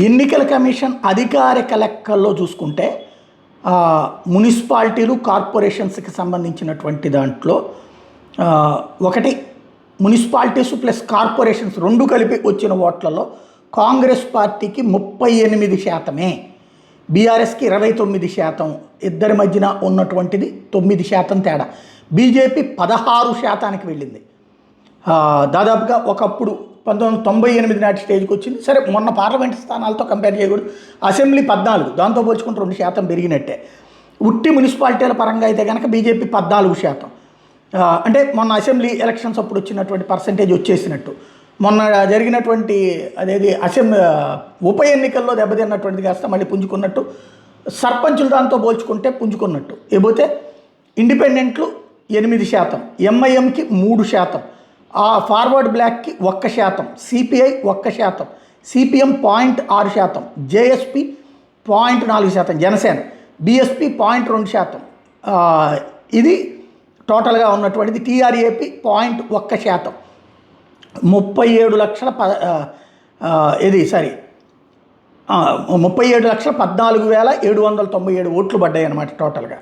ఎన్నికల కమిషన్ అధికారిక లెక్కల్లో చూసుకుంటే మున్సిపాలిటీలు కార్పొరేషన్స్కి సంబంధించినటువంటి దాంట్లో ఒకటి మున్సిపాలిటీస్ ప్లస్ కార్పొరేషన్స్ రెండు కలిపి వచ్చిన ఓట్లలో కాంగ్రెస్ పార్టీకి 38%, బీఆర్ఎస్కి 29%, ఇద్దరి మధ్యన ఉన్నటువంటిది 9% తేడా. బీజేపీ 16%కి వెళ్ళింది. దాదాపుగా ఒకప్పుడు 1998 నాటి స్టేజ్కి వచ్చింది. సరే, మొన్న పార్లమెంట్ స్థానాలతో కంపేర్ చేయకూడదు. అసెంబ్లీ 14, దాంతో పోల్చుకుంటే 2% పెరిగినట్టే. ఉట్టి మున్సిపాలిటీల పరంగా అయితే కనుక బీజేపీ 14%. అంటే మొన్న అసెంబ్లీ ఎలక్షన్స్ అప్పుడు వచ్చినటువంటి పర్సంటేజ్ వచ్చేసినట్టు. మొన్న జరిగినటువంటి అదేది ఉప ఎన్నికల్లో దెబ్బతిన్నటువంటిది కాస్త మళ్ళీ పుంజుకున్నట్టు, సర్పంచులు దాంతో పోల్చుకుంటే పుంజుకున్నట్టు. ఇకపోతే ఇండిపెండెంట్లు 8%, ఎంఐఎంకి 3%, ఫార్వర్డ్ బ్లాక్కి 1%, CPI 1%, CPM 0.6%, JSP 0.4%, Janasena, BSP 0.2%. ఇది టోటల్గా ఉన్నటువంటిది. టీఆర్ఏపి 0.1%. 37,14,797 ఓట్లు పడ్డాయి అన్నమాట టోటల్గా.